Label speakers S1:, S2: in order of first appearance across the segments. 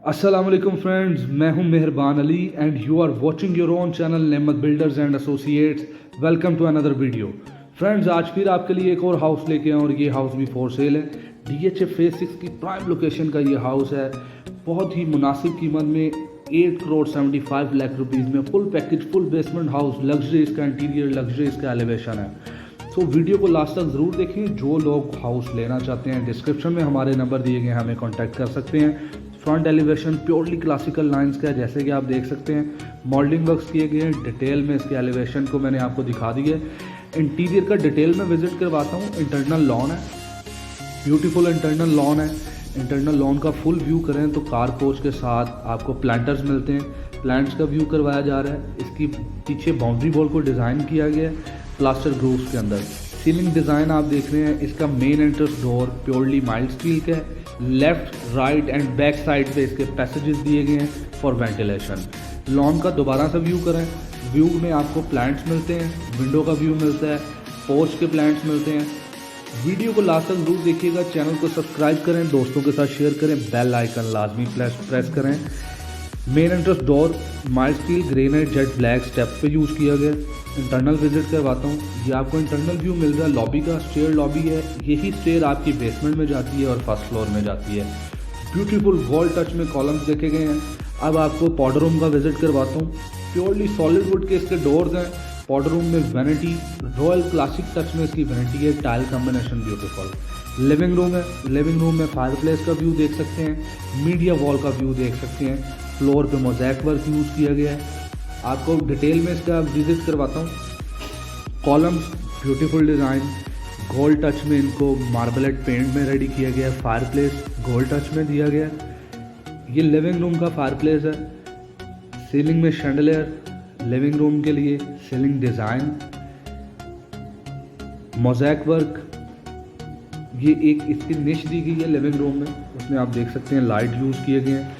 S1: अस्सलाम वालेकुम फ्रेंड्स, मैं हूं Mehrban Ali and you are watching your own channel Nemat builders and associates. Welcome to another video. Friends, आज फिर आपके लिए एक और हाउस लेके आए और ये हाउस भी फॉर सेल है। DHA फेज 6 की प्राइम लोकेशन का ये हाउस है। बहुत ही मुनासिब कीमत में 8 करोड़ 75 लाख रुपीज़ में full package, full basement house, luxury इसका इंटीरियर, लग्जरी इसका एलिवेशन है। तो वीडियो को लास्ट तक ज़रूर देखें। जो लोग हाउस लेना चाहते हैं, डिस्क्रिप्शन में हमारे नंबर दिए गए, हमें कॉन्टैक्ट कर सकते हैं। Front elevation purely classical lines का है, जैसे कि आप देख सकते हैं। मॉडलिंग वर्क्स किए गए हैं। डिटेल में इसके एलिवेशन को मैंने आपको दिखा दी है। इंटीरियर का डिटेल में विजिट करवाता हूँ। इंटरनल लॉन है, ब्यूटीफुल इंटरनल लॉन है। इंटरनल लॉन का फुल व्यू करें तो कार पोच के साथ आपको प्लांटर्स मिलते हैं। प्लांट्स का व्यू करवाया जा रहा है। इसकी पीछे बाउंड्री वॉल को डिज़ाइन किया गया है प्लास्टर ग्रूव्स के अंदर। सीलिंग डिज़ाइन आप देख रहे हैं। इसका main entrance door purely mild steel का है। Left, right and back side पे इसके पैसेजेस दिए गए हैं फॉर वेंटिलेशन। लॉन का दोबारा से व्यू करें। व्यू में आपको प्लांट्स मिलते हैं, विंडो का व्यू मिलता है, पोर्च के प्लांट्स मिलते हैं। वीडियो को लास्ट तक जरूर देखिएगा। चैनल को सब्सक्राइब करें, दोस्तों के साथ शेयर करें, बेल आइकन लाजमी प्रेस करें। Main entrance door mild steel granite jet black step पे यूज़ किया गया। इंटरनल विजिट करवाता हूँ। ये आपको इंटरनल व्यू मिल रहा है लॉबी का। स्टेयर लॉबी है। यही स्टेयर आपकी बेसमेंट में जाती है और फर्स्ट फ्लोर में जाती है। ब्यूटीफुल वॉल टच में कॉलम्स देखे गए हैं। अब आपको पाउडर रूम का विजिट करवाता हूँ। प्योरली सॉलिड वुड के इसके डोर्स हैं। पाउडर रूम में वैनिटी, रॉयल क्लासिक टच में इसकी वैनिटी है। Tile combination beautiful. Living room है। लिविंग रूम में फायरप्लेस का व्यू देख सकते हैं। मीडिया वॉल का व्यू देख सकते हैं। फ्लोर पे मोज़ैक वर्क यूज़ किया गया है। आपको डिटेल में इसका विजिट करवाता हूँ। Columns beautiful design, gold touch में इनको मार्बलेट पेंट में रेडी किया गया है। फायरप्लेस गोल्ड टच में दिया गया है। ये लिविंग रूम का फायरप्लेस है। सीलिंग में शैंडलियर, लिविंग रूम के लिए सीलिंग डिज़ाइन, मोज़ैक वर्क। ये एक इसकी निश दी गई है लिविंग रूम में, उसमें आप देख सकते हैं लाइट यूज़ किए गए हैं।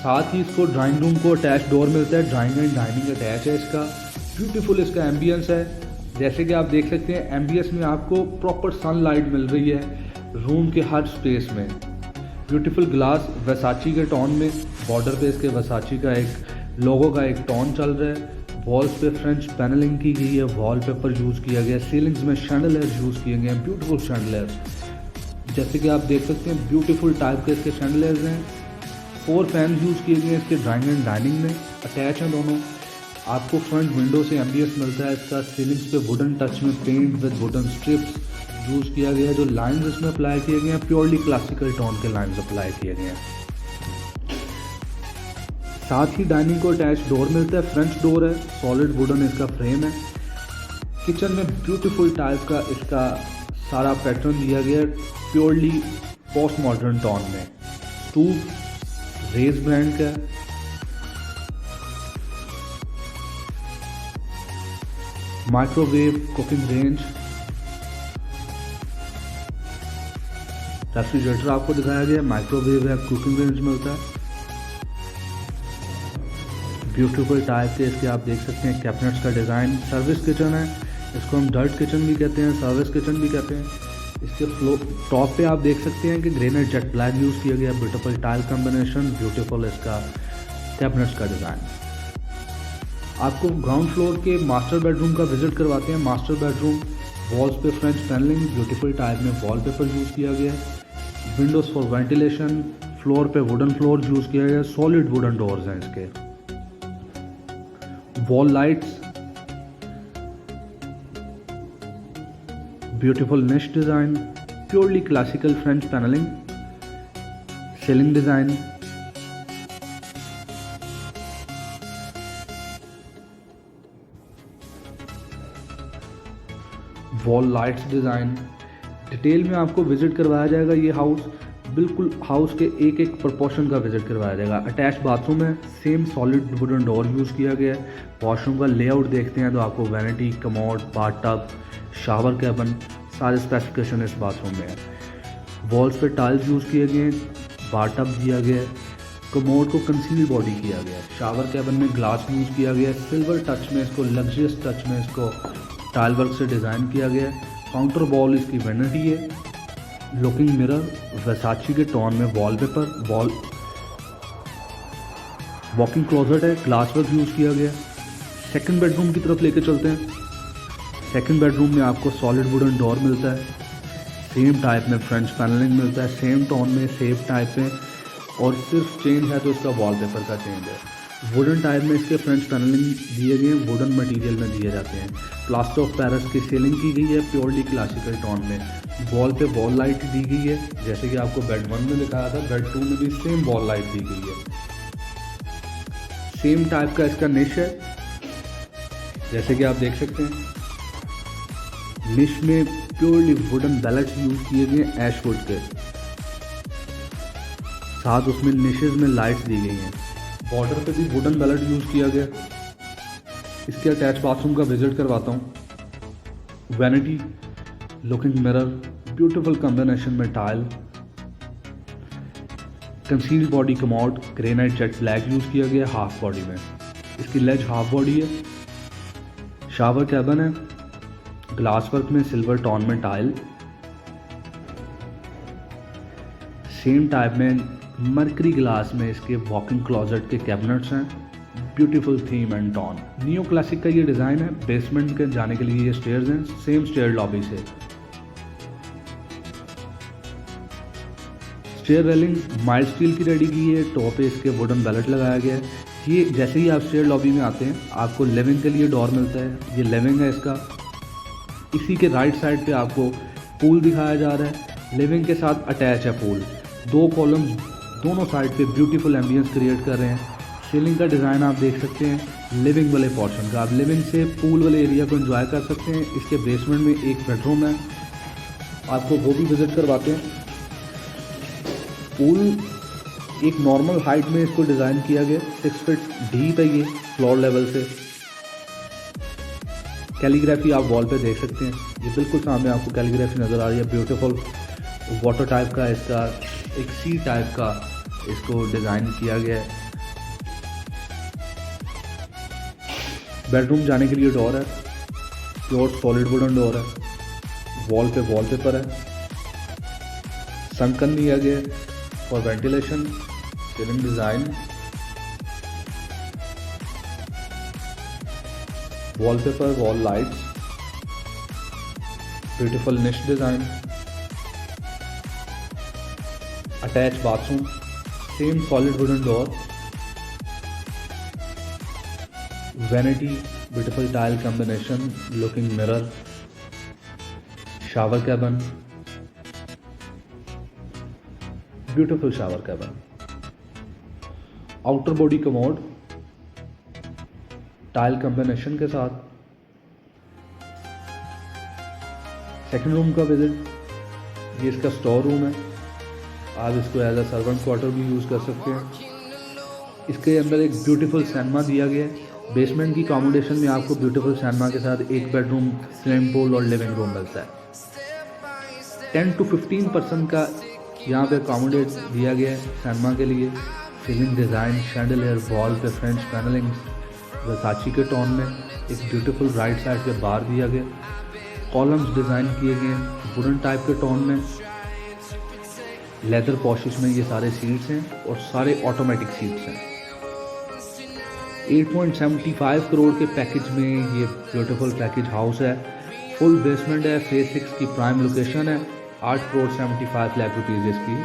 S1: साथ ही इसको ड्राइंग रूम को अटैच डोर मिलता है। ड्राइंग एंड डाइनिंग अटैच है इसका। ब्यूटीफुल इसका एम्बियंस है। जैसे कि आप देख सकते हैं, एम्बियंस में आपको प्रॉपर सनलाइट मिल रही है रूम के हर स्पेस में। ब्यूटीफुल ग्लास वर्साची के टोन में। बॉर्डर पे इसके वर्साची का एक लोगो का एक टोन चल रहा है। वॉल्स पे फ्रेंच पैनलिंग की गई है। वॉलपेपर यूज़ किया गया है। सीलिंग्स में शैंडलियर्स यूज़ किए गए हैं, ब्यूटीफुल शैंडलियर्स। जैसे कि आप देख सकते हैं, ब्यूटीफुल टाइप के इसके शैंडलियर्स हैं। 4 फैन यूज़ किए गए हैं इसके ड्राइंग एंड डाइनिंग में, अटैच हैं दोनों। आपको फ्रंट विंडो से एम्बियंस मिलता है इसका। सीलिंग्स पे वुडन टच में paint with wooden strips use किया गया है। जो लाइंस इसमें अप्लाई किए गए हैं, प्योरली क्लासिकल टोन के लाइंस अप्लाई किए गए हैं। साथ ही डाइनिंग को अटैच डोर मिलता है। फ्रेंच डोर है, सॉलिड वुडन इसका फ्रेम है। किचन में ब्यूटीफुल टाइप का इसका सारा पैटर्न दिया गया है, प्योरली पोस्ट मॉडर्न टोन में। स्टूव रेज ब्रांड का है। Microwave cooking range. रेफ्रिजरेटर आपको दिखाया गया। माइक्रोवेव है, कुकिंग रेंज मिलता है। ब्यूटीफुल टाइप के इसके आप देख सकते हैं कैबिनेट्स का डिज़ाइन। सर्विस किचन है, इसको हम डर्ट किचन भी कहते हैं, सर्विस किचन भी कहते हैं। इसके टॉप पे आप देख सकते हैं कि ग्रेनाइट जेट ब्लैक यूज़ किया गया। ब्यूटीफुल टाइल कॉम्बिनेशन, ब्यूटीफुल इसका कैबिनेट्स का डिज़ाइन। आपको ग्राउंड फ्लोर के मास्टर बेडरूम का विजिट करवाते हैं। मास्टर बेडरूम, वॉल्स पे फ्रेंच पैनलिंग, ब्यूटीफुल टाइप में वॉलपेपर यूज़ किया गया है। विंडोज़ फॉर वेंटिलेशन, फ्लोर पे वुडन फ्लोर यूज़ किया गया है। सॉलिड वुडन डोर्स हैं इसके। Wall lights, beautiful niche design, purely classical French panelling, ceiling design. Wall lights design. Detail में आपको विजिट करवाया जाएगा। ये हाउस बिल्कुल हाउस के एक एक प्रोपोर्शन का विजिट करवाया जाएगा। अटैच बाथरूम है, same solid wooden door use किया गया है। वॉशरूम का लेआउट देखते हैं तो आपको vanity, commode, bathtub, shower cabin, सारे स्पेसिफिकेशन इस बाथरूम में है। वॉल्स पे टाइल्स यूज़ किए गए हैं। बाथटब दिया गया है। कमोड को कंसील बॉडी किया गया है। शावर कैबिन में ग्लास यूज़ किया गया है। सिल्वर टच में इसको, लग्जरियस टच में इसको टाइल वर्क से डिज़ाइन किया गया है। काउंटर वॉल इसकी वैनिटी है। लुकिंग मिरर वर्साची के टोन में। वॉलपेपर वॉकिंग क्लोजेट है, ग्लास वर्क यूज़ किया गया। सेकंड बेडरूम की तरफ लेके चलते हैं। सेकंड बेडरूम में आपको सॉलिड वुडन डोर मिलता है, सेम टाइप में फ्रेंच पैनलिंग मिलता है, सेम टोन में, सेम टाइप में, और सिर्फ चेंज है तो इसका वॉलपेपर का चेंज है। वुडन टाइप में इसके फ्रेंच पैनलिंग दिए गए हैं, वुडन मटेरियल में दिए जाते हैं। प्लास्टर ऑफ पेरिस की सीलिंग की गई है प्योरली क्लासिकल टोन में। वॉल पे वॉल लाइट दी गई है, जैसे कि आपको बेड 1 में दिखाया था, बेड 2 में भी सेम वॉल लाइट दी गई है। सेम टाइप का इसका निश है, जैसे कि आप देख सकते हैं। निश में प्योरली वुडन बैलेट्स यूज किए गए हैं एशवुड के साथ, उसमें निशेज में लाइट्स दी गई हैं। बॉर्डर पे भी वुडन बैलेट यूज किया गया। इसके अटैच बाथरूम का विजिट करवाता हूँ। Vanity, looking mirror, beautiful combination में tile, concealed body commode, granite jet black use किया गया हाफ बॉडी में। इसकी लेज हाफ बॉडी है। शावर कैबिन है, ग्लास वर्क में सिल्वर टोन में टाइल, सेम टाइप में मर्करी ग्लास में इसके वॉकिंग क्लोजेट के कैबिनेट्स हैं। Beautiful theme and tone, neo classical का ये डिज़ाइन है। बेसमेंट के जाने के लिए ये स्टेयर्स हैं, सेम स्टेयर लॉबी से। स्टेयर रेलिंग माइल्ड स्टील की रेडी की है, टॉप पे इसके वुडन बैलेट लगाया गया है। ये जैसे ही आप स्टेयर लॉबी में आते हैं आपको लिविंग के लिए डोर मिलता है, ये लिविंग है इसका। इसी के राइट साइड पे आपको पूल दिखाया जा रहा है, लिविंग के साथ अटैच है पूल। 2 कॉलम्स दोनों साइड पे ब्यूटीफुल एम्बियंस क्रिएट कर रहे हैं। सीलिंग का डिज़ाइन आप देख सकते हैं लिविंग वाले पोर्शन का, आप लिविंग से पूल वाले एरिया को एंजॉय कर सकते हैं। इसके बेसमेंट में एक बेडरूम है, आपको वो भी विजिट करवाते हैं। पूल एक नॉर्मल हाइट में इसको डिज़ाइन किया गया, 6 फीट डीप है ये फ्लोर लेवल से। कैलीग्राफी आप वॉल पे देख सकते हैं, ये बिल्कुल सामने आपको कैलीग्राफी नज़र आ रही है। ब्यूटीफुल वाटर टाइप का इसका एक सी टाइप का इसको डिज़ाइन किया गया है। बेडरूम जाने के लिए डोर है, प्योर सॉलिड वुडन डोर है। वॉल पे वॉलपेपर है, संकन दिया गया है for ventilation. Ceiling design, wallpaper, wall lights, beautiful niche design, attach bathroom, same solid wooden door, vanity, beautiful tile combination, looking mirror, shower cabin, beautiful shower cabin, outer body commode tile combination के साथ। Second room का visit, ये इसका store room है, आप इसको as a servant quarter भी use कर सकते हैं। इसके अंदर एक ब्यूटीफुल सिनेमा दिया गया है। बेसमेंट की अकोमोडेशन में आपको ब्यूटीफुल सिनेमा के साथ एक बेडरूम, स्विमिंग पूल और लिविंग रूम मिलता है। 10 to 15% का यहाँ पे अकोमोडेट दिया गया है सिनेमा के लिए। सीलिंग डिज़ाइन, शैंडलियर, वॉल पे फ्रेंच पैनलिंग वर्साची के टोन में। एक ब्यूटीफुल राइट साइड पे बार दिया गया, कॉलम्स डिज़ाइन किए गए वुडन टाइप के टोन में। लेदर पॉशिश में ये सारे सीट्स हैं और सारे ऑटोमेटिक सीट्स हैं। 8.75 करोड़ के पैकेज में ये ब्यूटीफुल पैकेज हाउस है। फुल बेसमेंट है, फेज 6 की प्राइम लोकेशन है। 8.75 करोड़ रुपीज़ इसकी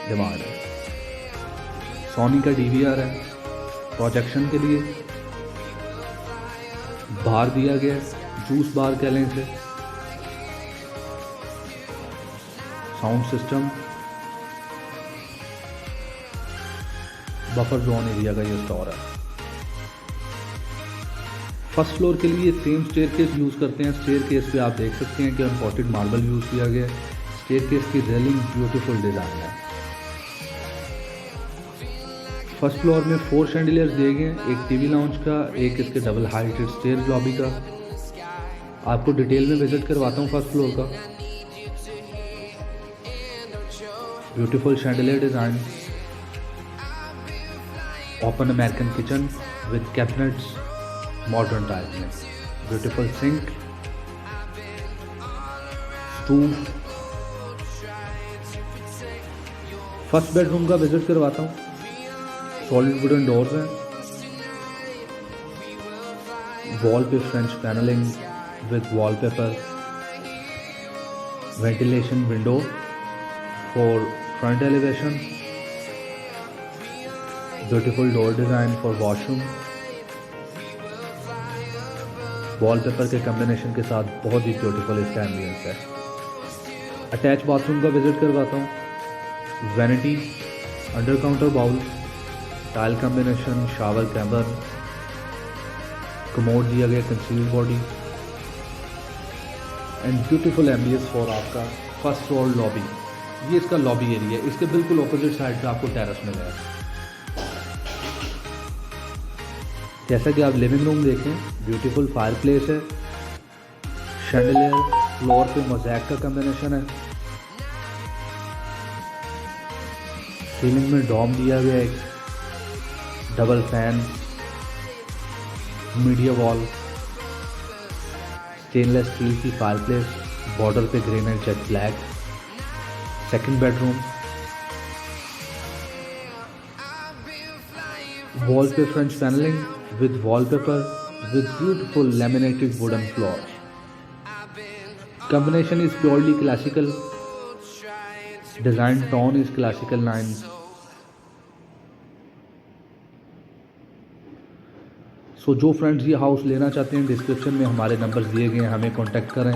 S1: डिमांड है। सोनी का DVR है प्रोजेक्शन के लिए। बार दिया गया, जूस बार कह लें इसे। Sound system, buffer zone area का ये स्टोर है। फर्स्ट फ्लोर के लिए सेम स्टेयरकेस यूज़ करते हैं। स्टेयरकेस पे आप देख सकते हैं कि इम्पोर्टेड मार्बल यूज़ किया गया है। स्टेयरकेस की रेलिंग ब्यूटीफुल डिज़ाइन है। फर्स्ट फ्लोर में 4 शैंडिलियर्स दिए गए हैं, एक टीवी लाउंज का, एक इसके डबल हाइटेड स्टेयर लॉबी का। आपको डिटेल में विजिट करवाता हूँ फर्स्ट फ्लोर का। Beautiful chandelier design, open American kitchen with cabinets modern type में, beautiful sink, stove. First bedroom का विजिट करवाता हूँ। सॉलिड वुडन डोर्स हैं, वॉल पे French panelling with wallpaper, ventilation window for front elevation, beautiful door design for washroom. Wallpaper के combination के साथ बहुत ही ब्यूटीफुल इसका एम्बियंस है। अटैच बाथरूम का विजिट करवाता हूँ। Vanity, under counter bowl, tile combination, shower cabin, commode दिया गया, concealed body and beautiful ambience for आपका फर्स्ट फ्लोर लॉबी। ये इसका लॉबी एरिया है। इसके बिल्कुल ऑपोजिट साइड पे आपको टेरेस मिलेगा। जैसा कि आप लिविंग रूम देखें, ब्यूटीफुल फायर प्लेस है, शैंडलियर, फ्लोर पे मोज़ैक का कम्बिनेशन है, सीलिंग में डॉम दिया गया है, double fan, media wall, stainless steel की फायरप्लेस, बॉर्डर पे green and jet black. Second bedroom, wall पे French panelling with wallpaper with beautiful laminated wooden floor. Combination is purely classical. Design tone is classical lines. So जो friends ये house लेना चाहते हैं, description में हमारे number दिए गए हैं, हमें कांटेक्ट करें।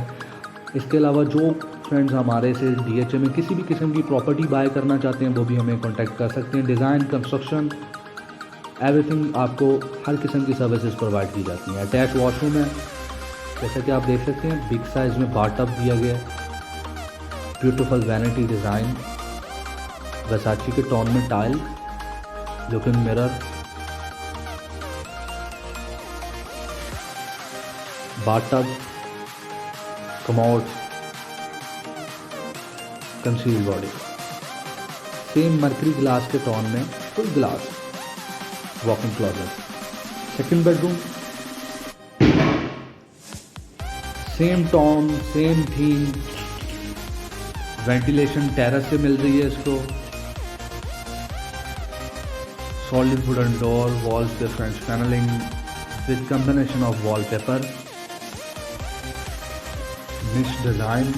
S1: इसके अलावा जो फ्रेंड्स हमारे से DHA में किसी भी किस्म की प्रॉपर्टी बाय करना चाहते हैं वो भी हमें कांटेक्ट कर सकते हैं। डिज़ाइन, कंस्ट्रक्शन, एवरीथिंग, आपको हर किस्म की सर्विसेज प्रोवाइड की जाती हैं। अटैच वॉशरूम है, जैसा कि आप देख सकते हैं, बिग साइज़ में बाथटब दिया गया, ब्यूटीफुल वैनिटी डिज़ाइन, वर्साची के टोन में tile, looking mirror, bathtub, commode, concealed body, same mercury glass के टोन में full glass, walk-in closet. Second bedroom, same tone, same theme, ventilation terrace से मिल रही है इसको, सॉलिड वुडन डोर, वॉल्स पे French panelling with combination of wallpaper, niche design,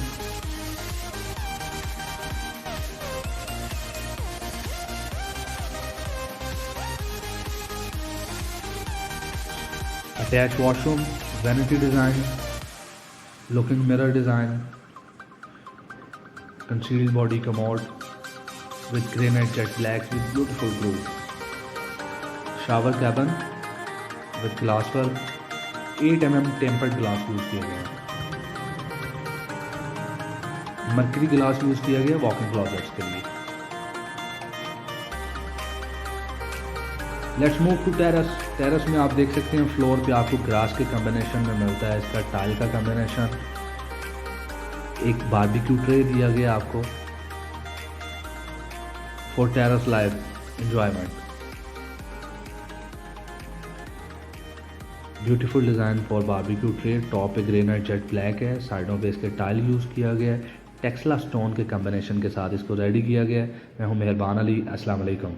S1: attach washroom, vanity design, looking mirror design, concealed body commode with granite jet blacks with beautiful groove, shower cabin with glass work, 8 mm tempered glass use किया गया है, mercury glass use किया गया walk-in closets के लिए। Let's move to terrace. Terrace में आप देख सकते हैं फ्लोर पे आपको ग्रास के कॉम्बिनेशन में मिलता है, इसका टाइल का कॉम्बिनेशन, एक बारबेक्यू ट्रे दिया गया आपको for terrace life enjoyment. Beautiful design for barbecue tray, top पे ग्रेनाइट जेट ब्लैक है, साइडों पे इसके टाइल यूज़ किया गया है, टेक्सला स्टोन के कॉम्बिनेशन के साथ इसको रेडी किया गया है। मैं हूं मेहरबान अली, अस्सलाम वालेकुम।